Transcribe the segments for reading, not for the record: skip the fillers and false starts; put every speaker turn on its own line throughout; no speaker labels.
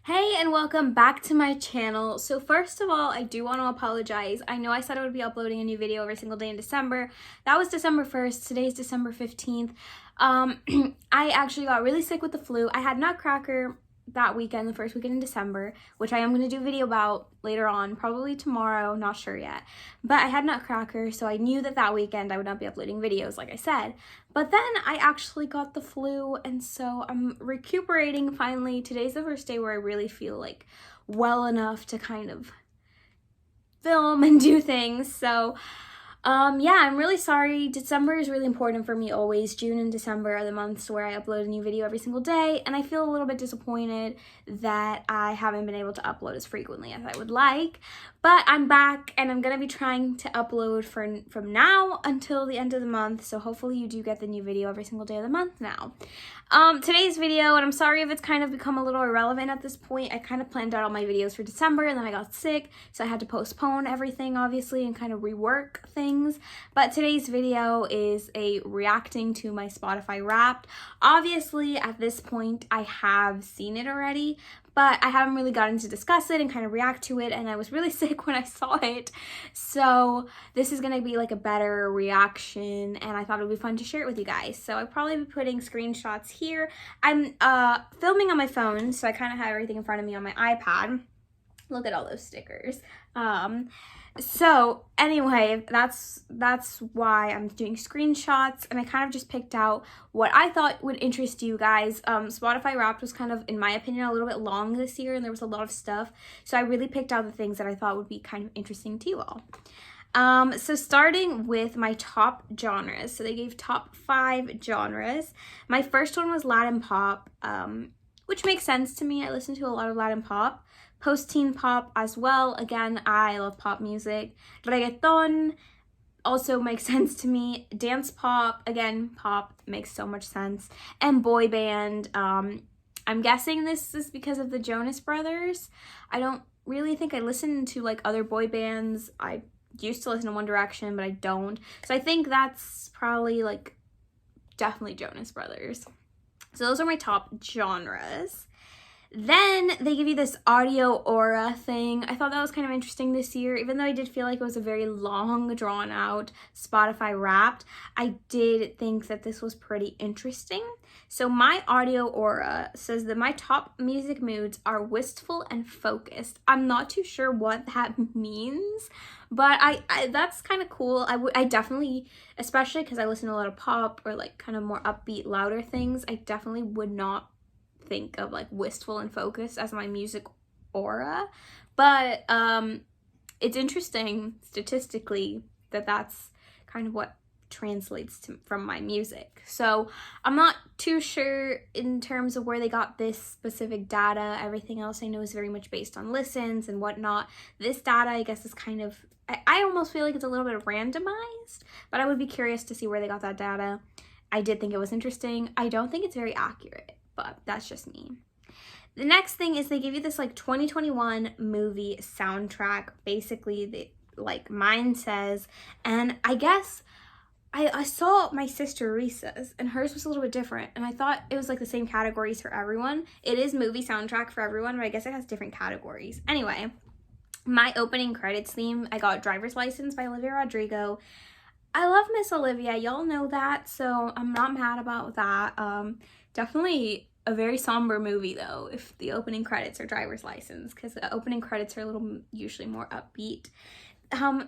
Hey and welcome back to my channel. So first of all, I do want to apologize. I know I said I would be uploading a new video every single day in December. That was December 1st. Today's December 15th. I actually got really sick with the flu. I had Nutcracker that weekend, the first weekend in December, which I am going to do a video about later on, probably tomorrow, not sure yet. But I had Nutcracker, so I knew that weekend I would not be uploading videos, like I said. But then I actually got the flu, and so I'm recuperating finally. Today's the first day where I really feel like well enough to kind of film and do things. So yeah, I'm really sorry. December is really important for me always. June and December are the months where I upload a new video every single day, and I feel a little bit disappointed that I haven't been able to upload as frequently as I would like. But I'm back, and I'm gonna be trying to upload from now until the end of the month, so hopefully you do get the new video every single day of the month now. Today's video, and I'm sorry if it's kind of become a little irrelevant at this point, I kind of planned out all my videos for December, and then I got sick, so I had to postpone everything, obviously, and kind of rework things. But today's video is a reacting to my Spotify Wrapped. Obviously, at this point, I have seen it already, but I haven't really gotten to discuss it and kind of react to it, and I was really sick when I saw it. So this is gonna be like a better reaction, and I thought it would be fun to share it with you guys. So I'll probably be putting screenshots here. I'm filming on my phone, so I kind of have everything in front of me on my iPad. Look at all those stickers. So anyway, that's why I'm doing screenshots, and I kind of just picked out what I thought would interest you guys. Spotify Wrapped was kind of, in my opinion, a little bit long this year, and there was a lot of stuff, so I really picked out the things that I thought would be kind of interesting to you all. So starting with my top genres. So they gave top 5 genres. My first one was Latin pop, which makes sense to me. I listen to a lot of Latin pop. Post-teen pop as well. Again, I love pop music. Reggaeton also makes sense to me. Dance pop, again, pop makes so much sense. And boy band. I'm guessing this is because of the Jonas Brothers. I don't really think I listen to like other boy bands. I used to listen to One Direction, but I don't. So I think that's probably like definitely Jonas Brothers. So those are my top genres. Then they give you this audio aura thing. I thought that was kind of interesting this year. Even though I did feel like it was a very long, drawn out Spotify Wrapped, I did think that this was pretty interesting. So my audio aura says that my top music moods are wistful and focused. I'm not too sure what that means, but I that's kind of cool. I definitely, especially because I listen to a lot of pop or like kind of more upbeat, louder things, I definitely would not think of like wistful and focused as my music aura, but it's interesting statistically that that's kind of what translates to from my music. So I'm not too sure in terms of where they got this specific data. Everything else I know is very much based on listens and whatnot. This data, I guess, is kind of, I almost feel like it's a little bit randomized, but I would be curious to see where they got that data. I did think it was interesting. I don't think it's very accurate, but that's just me. The next thing is they give you this like 2021 movie soundtrack, basically, like mine says, and I guess I saw my sister Risa's, and hers was a little bit different, and I thought it was like the same categories for everyone. It is movie soundtrack for everyone, but I guess it has different categories. Anyway, my opening credits theme, I got Driver's License by Olivia Rodrigo. I love Miss Olivia, y'all know that, so I'm not mad about that. Definitely a very somber movie though, if the opening credits are Driver's License, because the opening credits are a little usually more upbeat.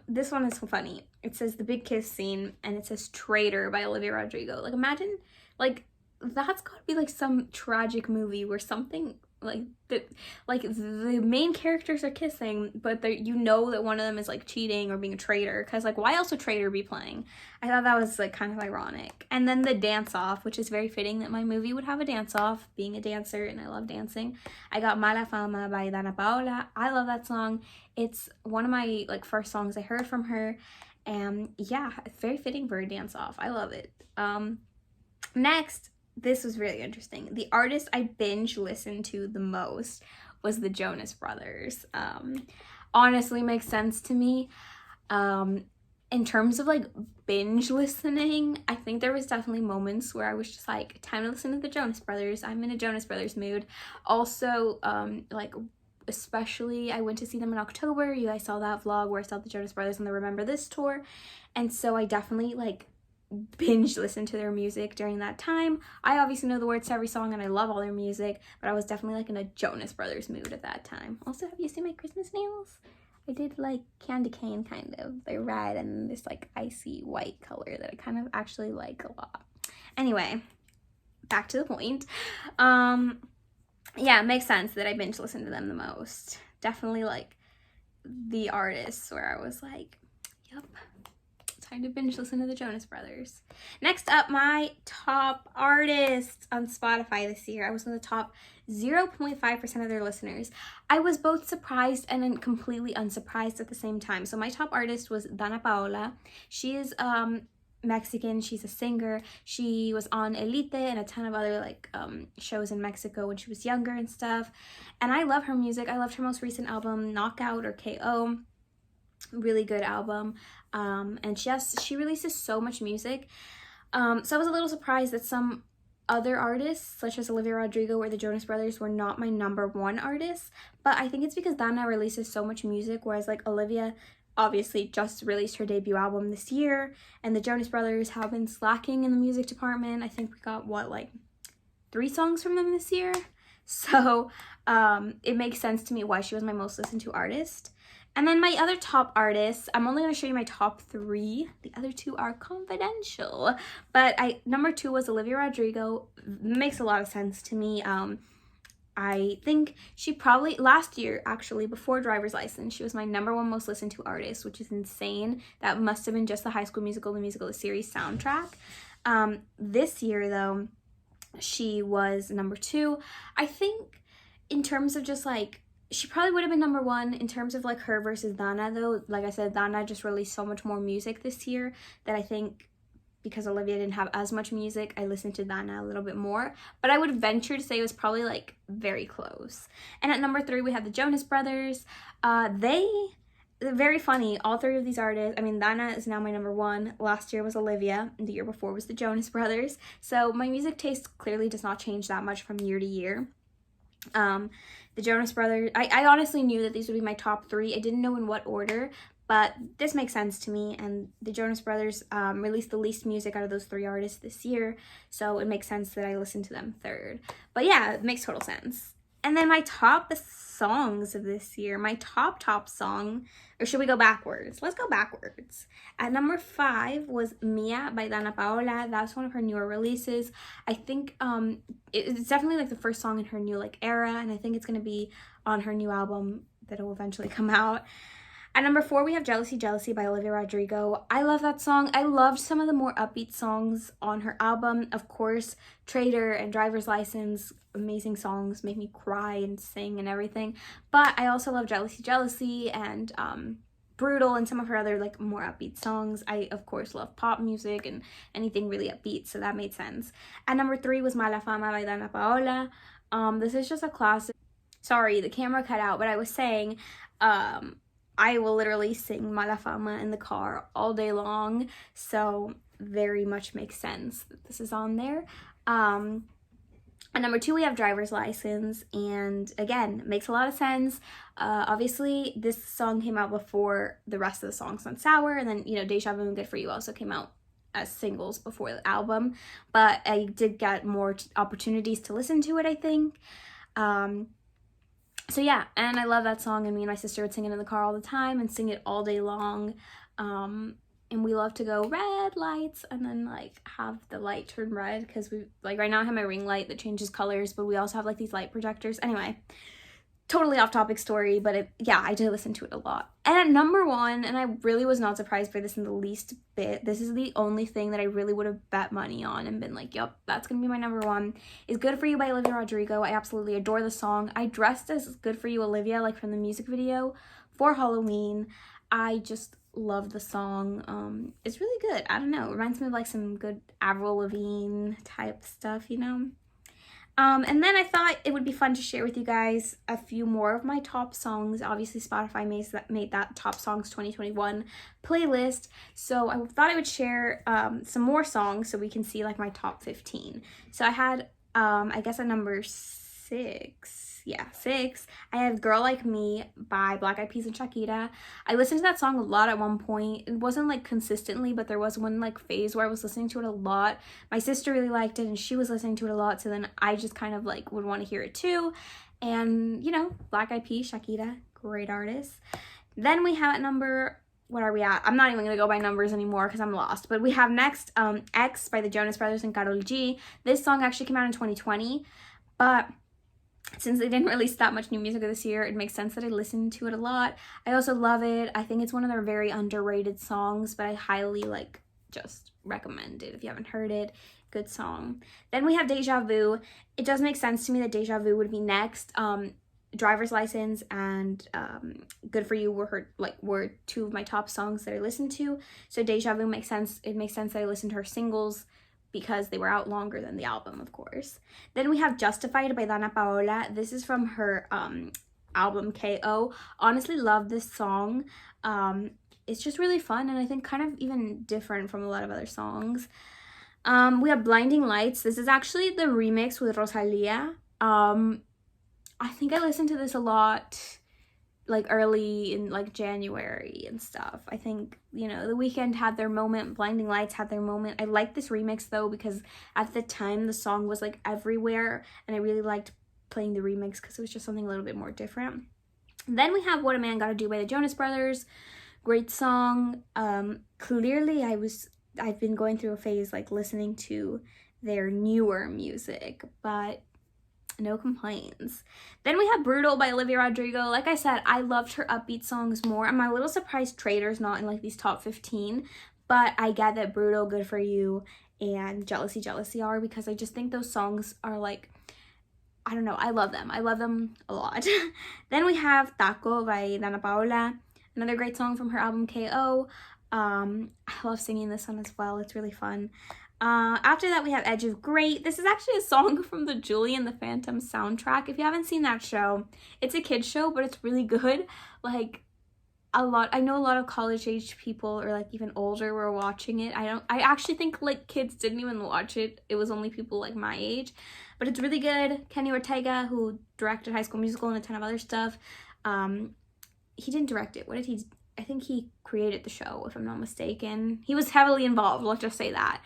This one is funny. It says the big kiss scene, and it says Traitor by Olivia Rodrigo. Like, imagine, like, that's gotta be like some tragic movie where something like the main characters are kissing, but you know that one of them is like cheating or being a traitor, because like why else would Traitor be playing? I thought that was like kind of ironic. And then the dance off, which is very fitting that my movie would have a dance off, being a dancer and I love dancing. I got Mala Fama by Dana Paola. I love that song. It's one of my like first songs I heard from her, and yeah, it's very fitting for a dance off. I love it. Next, this was really interesting. The artist I binge listened to the most was the Jonas Brothers. Honestly makes sense to me. in terms of like binge listening, I think there was definitely moments where I was just like, time to listen to the Jonas Brothers. I'm in a Jonas Brothers mood. Also, like especially I went to see them in October. You guys saw that vlog where I saw the Jonas Brothers on the Remember This tour. And so I definitely like binge listened to their music during that time. I obviously know the words to every song and I love all their music, but I was definitely like in a Jonas Brothers mood at that time. Also, have you seen my Christmas nails? I did like candy cane kind of. They're red and this like icy white color that I kind of actually like a lot. Anyway, back to the point. Yeah, it makes sense that I binge listen to them the most. Definitely like the artists where I was like, yep, time to binge listen to the Jonas Brothers. Next up, my top artists on Spotify this year. I was in the top 0.5% of their listeners. I was both surprised and then completely unsurprised at the same time. So my top artist was Dana Paola. She is Mexican. She's a singer. She was on Elite and a ton of other like shows in Mexico when she was younger and stuff. And I love her music. I loved her most recent album, Knockout or KO. Really good album. And she releases so much music. So I was a little surprised that some other artists, such as Olivia Rodrigo or the Jonas Brothers, were not my number one artists. But I think it's because Dana releases so much music, whereas like Olivia obviously just released her debut album this year, and the Jonas Brothers have been slacking in the music department. I think we got like 3 songs from them this year. So it makes sense to me why she was my most listened to artist. And then my other top artists, I'm only going to show you my top 3. The other 2 are confidential. But number 2 was Olivia Rodrigo. Makes a lot of sense to me. I think she probably, last year actually, before Driver's License, she was my number 1 most listened to artist, which is insane. That must have been just the High School Musical, the series soundtrack. This year though, she was number 2. I think in terms of just like, she probably would have been number 1 in terms of like her versus Dana though. Like I said, Dana just released so much more music this year that I think because Olivia didn't have as much music, I listened to Dana a little bit more. But I would venture to say it was probably like very close. And at number 3, we have the Jonas Brothers. They're very funny. All 3 of these artists, I mean, Dana is now my number 1. Last year was Olivia, and the year before was the Jonas Brothers. So my music taste clearly does not change that much from year to year. The Jonas Brothers, I honestly knew that these would be my top 3. I didn't know in what order, but this makes sense to me. And the Jonas Brothers released the least music out of those 3 artists this year, so it makes sense that I listened to them third. But yeah, it makes total sense. And then my top songs of this year, my top song, or should we go backwards? Let's go backwards. At number 5 was Mia by Dana Paola. That's one of her newer releases. I think it's definitely like the first song in her new like era, and I think it's going to be on her new album that will eventually come out. At number 4, we have Jealousy, Jealousy by Olivia Rodrigo. I love that song. I loved some of the more upbeat songs on her album. Of course, Traitor and Driver's License, amazing songs, make me cry and sing and everything. But I also love Jealousy, Jealousy and Brutal and some of her other like more upbeat songs. I, of course, love pop music and anything really upbeat, so that made sense. At number 3 was Mala Fama by Dana Paola. This is just a classic. Sorry, the camera cut out, but I was saying, I will literally sing Mala Fama in the car all day long, so very much makes sense that this is on there. At number 2, we have Driver's License, and again, makes a lot of sense. Obviously, this song came out before the rest of the songs on Sour, and then, you know, Deja Vu and Good For You also came out as singles before the album, but I did get more opportunities to listen to it, I think. So yeah, and I love that song, and me and my sister would sing it in the car all the time and sing it all day long. And we love to go red lights and then like have the light turn red, because we like right now I have my ring light that changes colors, but we also have like these light projectors. Anyway, totally off topic story, but yeah, I did listen to it a lot. And at number 1, and I really was not surprised by this in the least bit, this is the only thing that I really would have bet money on and been like, yep, that's gonna be my number 1, is Good For You by Olivia Rodrigo. I absolutely adore the song. I dressed as Good For You Olivia, like from the music video, for Halloween. I just love the song. It's really good. I don't know, it reminds me of like some good Avril Lavigne type stuff, you know. And then I thought it would be fun to share with you guys a few more of my top songs. Obviously, Spotify made that Top Songs 2021 playlist. So I thought I would share some more songs so we can see like my top 15. So I had, I guess at number 6. Yeah, 6. I have Girl Like Me by Black Eyed Peas and Shakira. I listened to that song a lot at one point. It wasn't like consistently, but there was one like phase where I was listening to it a lot. My sister really liked it and she was listening to it a lot, so then I just kind of like would want to hear it too. And you know, Black Eyed Peas, Shakira, great artist. Then we have at number, what are we at? I'm not even gonna go by numbers anymore because I'm lost. But we have next X by the Jonas Brothers and Karol G. This song actually came out in 2020, but since they didn't release that much new music this year, it makes sense that I listen to it a lot. I also love it. I think it's one of their very underrated songs, but I highly like just recommend it if you haven't heard it. Good song. Then we have Deja Vu. It does make sense to me that Deja Vu would be next. Driver's License and Good For You were two of my top songs that I listened to. So Deja Vu makes sense. It makes sense that I listened to her singles because they were out longer than the album, of course. Then we have Justified by Dana Paola. This is from her album K.O. Honestly love this song. It's just really fun and I think kind of even different from a lot of other songs. We have Blinding Lights. This is actually the remix with Rosalia. I think I listened to this a lot like early in like January and stuff. I think, you know, The Weeknd had their moment, Blinding Lights had their moment. I like this remix though because at the time the song was like everywhere and I really liked playing the remix because it was just something a little bit more different. Then we have What a Man Gotta Do by the Jonas Brothers. Great song. Clearly I've been going through a phase like listening to their newer music, but no complaints. Then we have Brutal by Olivia Rodrigo. Like I said, I loved her upbeat songs more. I'm a little surprised Traitor's not in like these top 15, but I get that Brutal, Good For You, and Jealousy, Jealousy are because I just think those songs are like, I don't know, I love them. I love them a lot. Then we have Taco by Dana Paola, another great song from her album K.O. I love singing this one as well. It's really fun. After that, we have Edge of Great. This is actually a song from the Julie and the Phantom soundtrack. If you haven't seen that show, it's a kid's show, but it's really good. Like, I know a lot of college-age people or like even older were watching it. I actually think like kids didn't even watch it. It was only people like my age, but it's really good. Kenny Ortega, who directed High School Musical and a ton of other stuff, he didn't direct it. What did he? I think he created the show, if I'm not mistaken. He was heavily involved, let's just say that.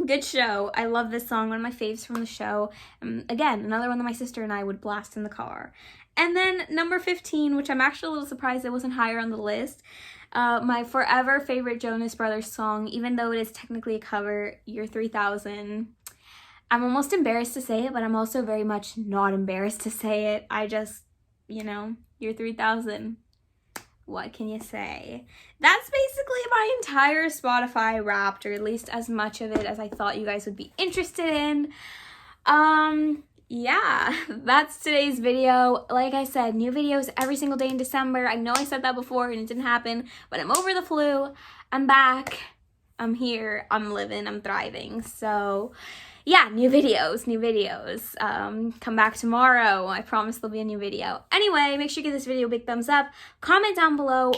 Good show. I love this song, one of my faves from the show. Again, another one that my sister and I would blast in the car. And then number 15, which I'm actually a little surprised it wasn't higher on the list. My forever favorite Jonas Brothers song, even though it is technically a cover, Year 3000. I'm almost embarrassed to say it, but I'm also very much not embarrassed to say it. I just, you know, Year 3000. What can you say? That's basically my entire Spotify Wrapped, or at least as much of it as I thought you guys would be interested in. Yeah, that's today's video. Like I said, new videos every single day in December. I know I said that before and it didn't happen, but I'm over the flu. I'm back. I'm here. I'm living. I'm thriving. So yeah, new videos. Come back tomorrow. I promise there'll be a new video. Anyway, make sure you give this video a big thumbs up. Comment down below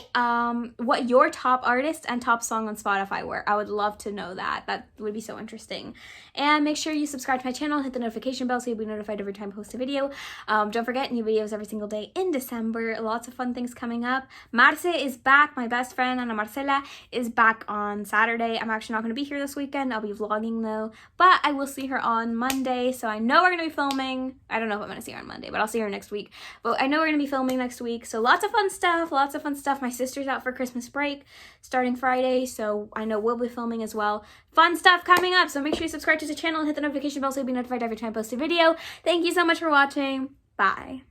what your top artist and top song on Spotify were. I would love to know that. That would be so interesting. And make sure you subscribe to my channel, hit the notification bell so you'll be notified every time I post a video. Don't forget, new videos every single day in December. Lots of fun things coming up. Marce is back. My best friend, Ana Marcela, is back on Saturday. I'm actually not going to be here this weekend. I'll be vlogging though. But I will see her on Monday, so I know we're going to be filming. I don't know if I'm going to see her on Monday, but I'll see her next week. But I know we're going to be filming next week, so lots of fun stuff. My sister's out for Christmas break starting Friday, so I know we'll be filming as well. Fun stuff coming up, so make sure you subscribe to the channel and hit the notification bell so you'll be notified every time I post a video. Thank you so much for watching. Bye.